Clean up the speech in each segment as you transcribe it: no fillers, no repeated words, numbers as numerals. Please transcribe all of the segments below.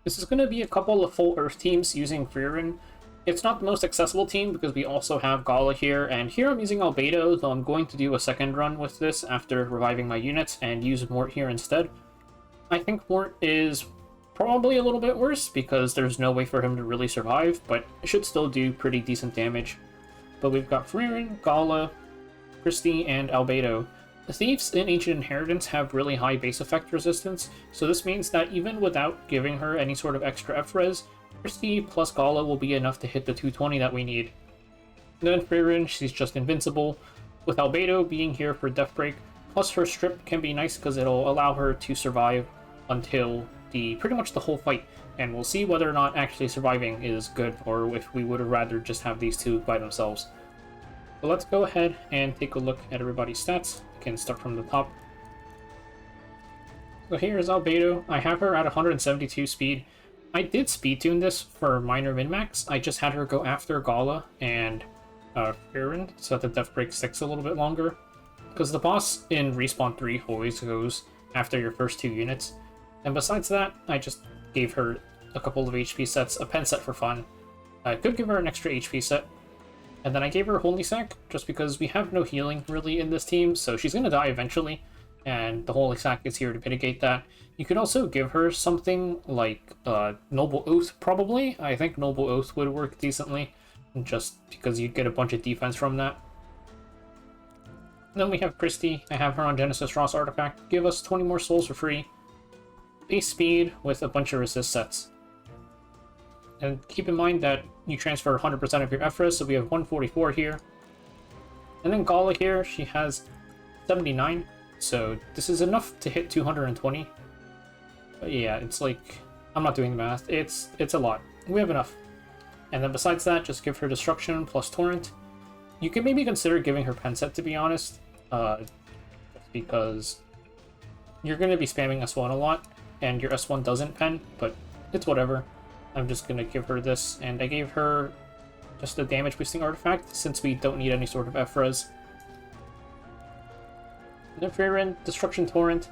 This is going to be a couple of full Earth teams using Frieren. It's not the most accessible team because we also have Gala here, and here I'm using Albedo, though I'm going to do a second run with this after reviving my units and use Mort here instead. I think Mort is probably a little bit worse because there's no way for him to really survive, but it should still do pretty decent damage. But we've got Frieren, Gala, Christy, and Albedo. The Thieves in Ancient Inheritance have really high base effect resistance, so this means that even without giving her any sort of extra F-res, Christy plus Gala will be enough to hit the 220 that we need. Then Frieren, she's just invincible, with Albedo being here for Death Break, plus her strip can be nice because it'll allow her to survive until pretty much the whole fight, and we'll see whether or not actually surviving is good, or if we would have rather just have these two by themselves. So let's go ahead and take a look at everybody's stats. We can start from the top. So here's Albedo. I have her at 172 speed. I did speed tune this for minor min-max. I just had her go after Gala and Frieren so that the Death Break sticks a little bit longer. Because the boss in Respawn 3 always goes after your first 2 units. And besides that, I just gave her a couple of HP sets, a pen set for fun. I could give her an extra HP set. And then I gave her a Holy Sack, just because we have no healing really in this team, so she's going to die eventually, and the Holy Sack is here to mitigate that. You could also give her something like Noble Oath, probably. I think Noble Oath would work decently, just because you'd get a bunch of defense from that. Then we have Christy. I have her on Genesis Ross Artifact. Give us 20 more souls for free. Base speed with a bunch of resist sets. And keep in mind that you transfer 100% of your F-res, so we have 144 here. And then Gala here, she has 79, so this is enough to hit 220. But yeah, it's like, I'm not doing the math, it's a lot. We have enough. And then besides that, just give her Destruction plus Torrent. You can maybe consider giving her Pen Set, to be honest, because you're going to be spamming S1 a lot, and your S1 doesn't pen, but it's whatever. I'm just going to give her this, and I gave her just a damage boosting artifact since we don't need any sort of F-res. Then Frieren, Destruction Torrent.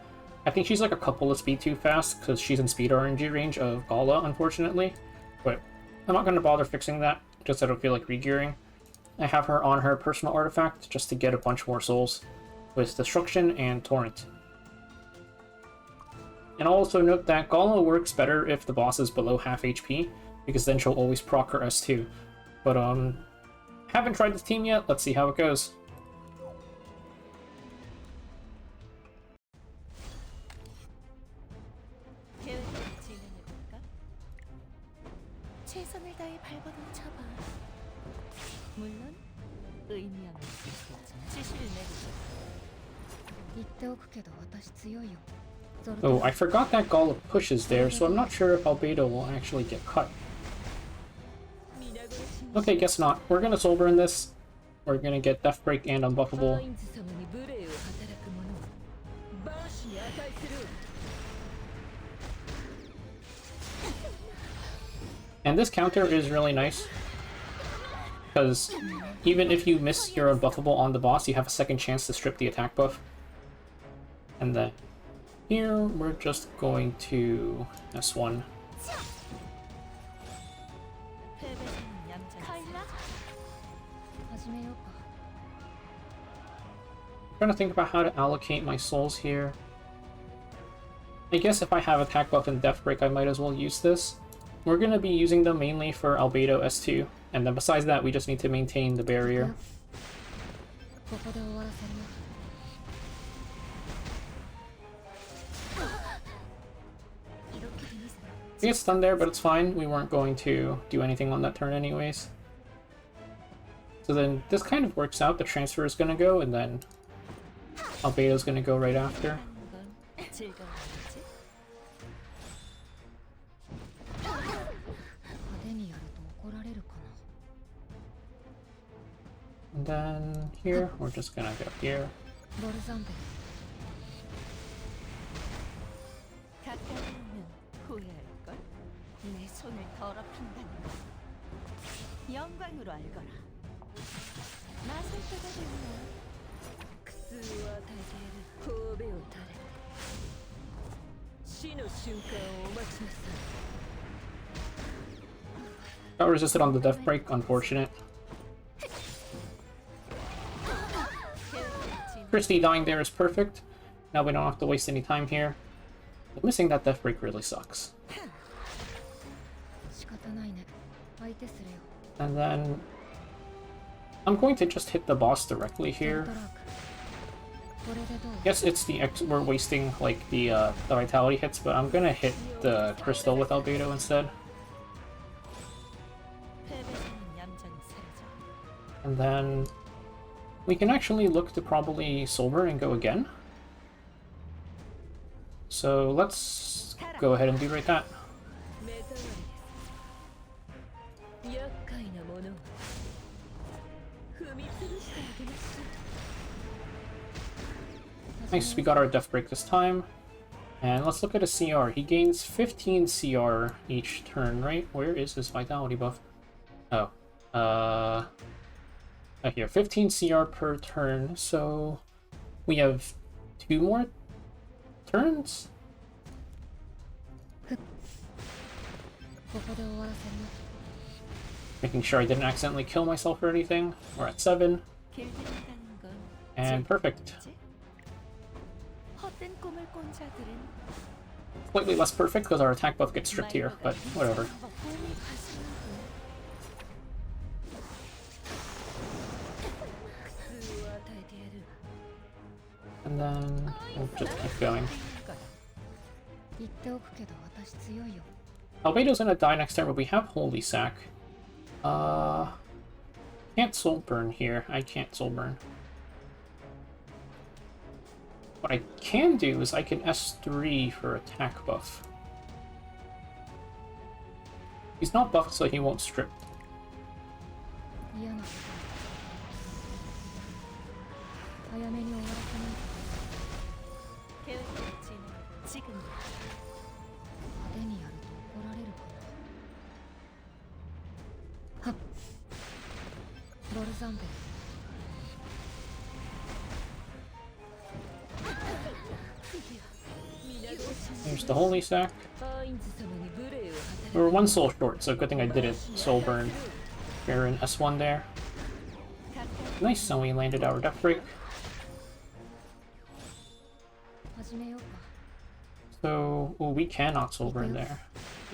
I think she's like a couple of speed too fast because she's in speed RNG range of Gala, unfortunately. But I'm not going to bother fixing that, just I don't feel like regearing. I have her on her personal artifact just to get a bunch more souls with Destruction and Torrent. And I'll also note that Gala works better if the boss is below half HP, because then she'll always proc her S2. But haven't tried this team yet, let's see how it goes. Oh, I forgot that Gala pushes there, so I'm not sure if Albedo will actually get cut. Okay, guess not. We're gonna Soul Burn this. We're gonna get Death Break and Unbuffable. And this counter is really nice, because even if you miss your Unbuffable on the boss, you have a second chance to strip the attack buff. And then here, we're just going to S1. I'm trying to think about how to allocate my souls here. I guess if I have attack buff and Death Break, I might as well use this. We're going to be using them mainly for Albedo S2, and then besides that, we just need to maintain the barrier. We get stunned there, but it's fine. We weren't going to do anything on that turn anyways. So then this kind of works out. The transfer is going to go, and then Albedo is going to go right after. And then here, we're just going to go here. Got resisted on the death break, unfortunate. Christy dying there is perfect. Now we don't have to waste any time here. But missing that death break really sucks. And then I'm going to just hit the boss directly here. Yes, it's the we're wasting like the vitality hits, but I'm gonna hit the crystal with Albedo instead. And then we can actually look to probably Silver and go again. So let's go ahead and do right that. Nice, we got our death break this time. And let's look at a CR. He gains 15 CR each turn, right? Where is his vitality buff? Oh. Here, 15 CR per turn, so we have 2 more turns? Making sure I didn't accidentally kill myself or anything. We're at 7. And perfect. Slightly less perfect because our attack buff gets stripped here, but whatever. And then we'll just keep going. Albedo's gonna die next turn, but we have Holy Sack. Can't soul burn here. I can't soul burn. What I can do is I can S3 for attack buff. He's not buffed, so he won't strip. There's the Holy Sack. We were 1 soul short, so good thing I didn't soul burn. Frieren S1 there. Nice, so we landed our death break. So, well, we cannot soul burn there.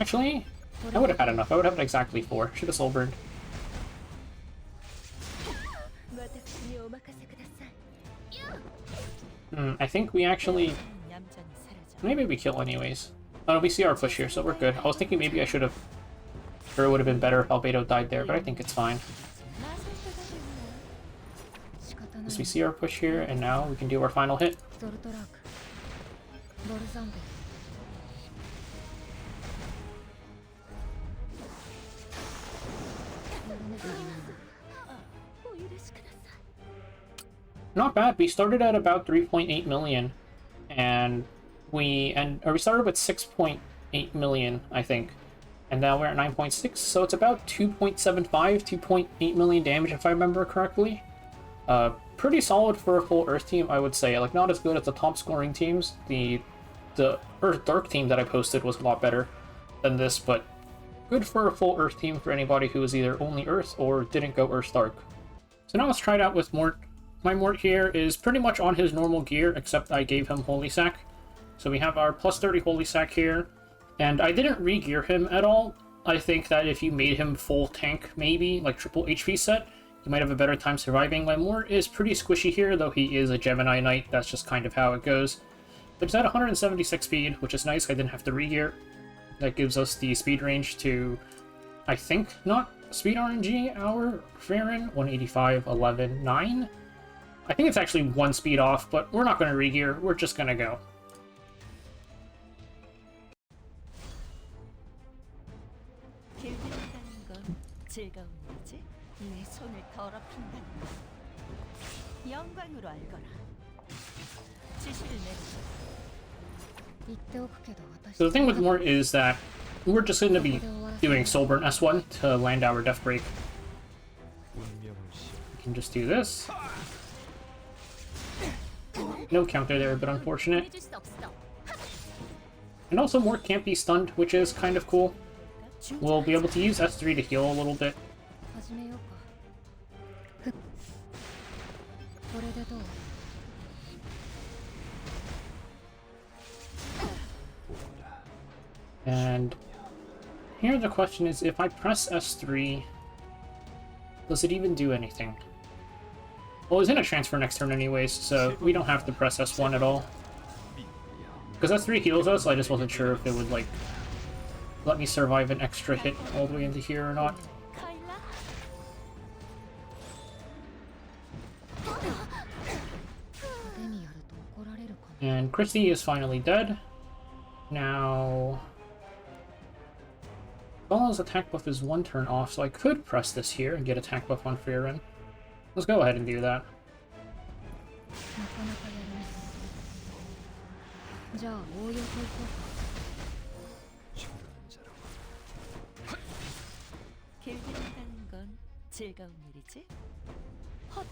Actually, I would have had enough. I would have exactly 4. Should have soul burned. I think we actually... Maybe we kill anyways. Oh, no, we see our push here, so we're good. I was thinking maybe I should have... Or it would have been better if Albedo died there, but I think it's fine. As we see our push here, and now we can do our final hit. Not bad. We started at about 3.8 million, and we started with 6.8 million, I think, and now we're at 9.6. So it's about 2.75, 2.8 million damage, if I remember correctly. Pretty solid for a full Earth team, I would say. Like, not as good as the top scoring teams. The Earth Dark team that I posted was a lot better than this, but good for a full Earth team for anybody who is either only Earth or didn't go Earth Dark. So now let's try it out with Mort. My Mort here is pretty much on his normal gear, except I gave him Holy Sack. So we have our plus 30 Holy Sack here, and I didn't re-gear him at all. I think that if you made him full tank, maybe, like triple HP set, you might have a better time surviving. My Mort is pretty squishy here, though he is a Gemini Knight. That's just kind of how it goes. But he's at 176 speed, which is nice. I didn't have to re-gear. That gives us the speed range to, I think, not speed RNG, our Frieren, 185, 11, 9. I think it's actually 1 speed off, but we're not going to re-gear. We're just going to go. So the thing with Mort is that we're just going to be doing Soulburn S1 to land our Death Break. We can just do this. No counter there, but unfortunate. And also Mort can't be stunned, which is kind of cool. we'll be able to use S3 to heal a little bit. And here the question is, if I press S3, does it even do anything? Well, it's in a transfer next turn anyways, so we don't have to press S1 at all. Because S3 heals us, I just wasn't sure if it would, like, let me survive an extra hit all the way into here or not. And Christy is finally dead. Now, Gala's attack buff is 1 turn off, so I could press this here and get attack buff on Frieren. Let's go ahead and do that.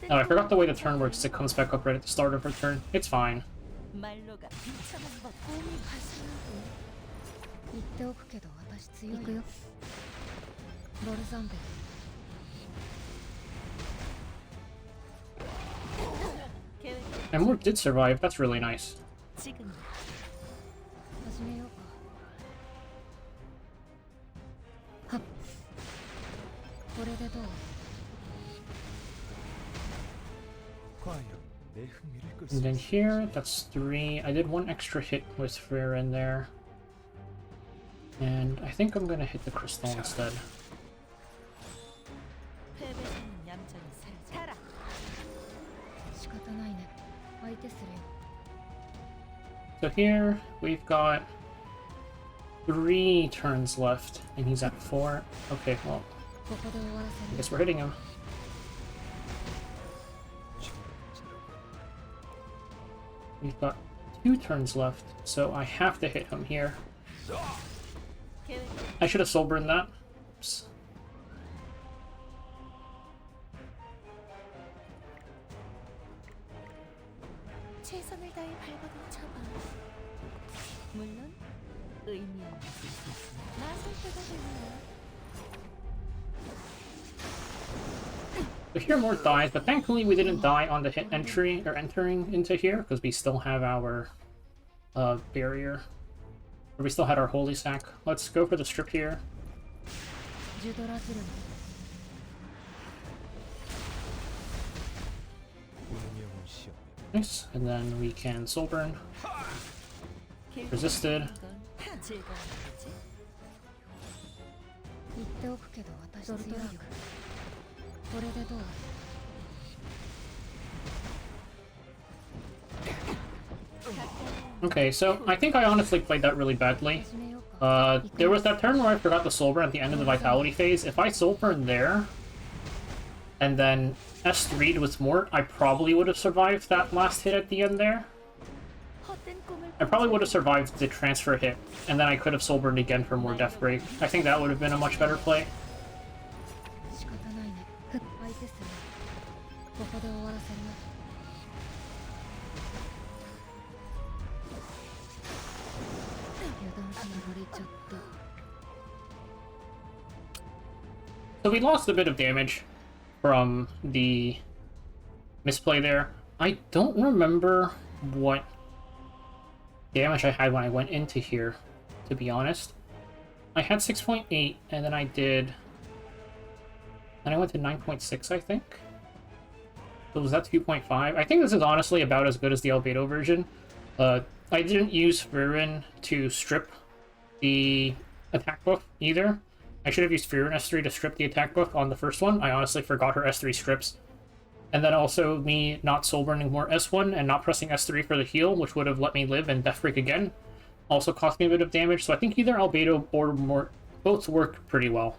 Oh, I forgot the way the turn works. It comes back up right at the start of her turn. It's fine. And Mort did survive. That's really nice. And then here, that's 3. I did 1 extra hit with Frieren there. And I think I'm gonna hit the crystal instead. So here, we've got 3 turns left, and he's at 4. Okay, well, I guess we're hitting him. We've got 2 turns left, so I have to hit him here. I should have soul burned that. Oops. So here Mort dies, but thankfully we didn't die on the hit entry or entering into here because we still have our barrier. Or we still had our holy sack. Let's go for the strip here. Nice, and then we can soul burn. Resisted. Okay, so I think I honestly played that really badly. There was that turn where I forgot the soul burn at the end of the vitality phase. If I soul burn there, and then S3'd with Mort, I probably would have survived that last hit at the end there. I probably would have survived the transfer hit, and then I could have soul burned again for more death break. I think that would have been a much better play. So we lost a bit of damage from the misplay there. I don't remember what damage I had when I went into here, to be honest. I had 6.8, and then I went to 9.6, I think. So was that 2.5? I think this is honestly about as good as the Albedo version. I didn't use Frieren to strip the attack buff either. I should have used Frieren S3 to strip the attack buff on the first one. I honestly forgot her S3 strips. And then also me not soul burning more S1 and not pressing S3 for the heal, which would have let me live and death break again, also cost me a bit of damage. So I think either Albedo or Mort both work pretty well.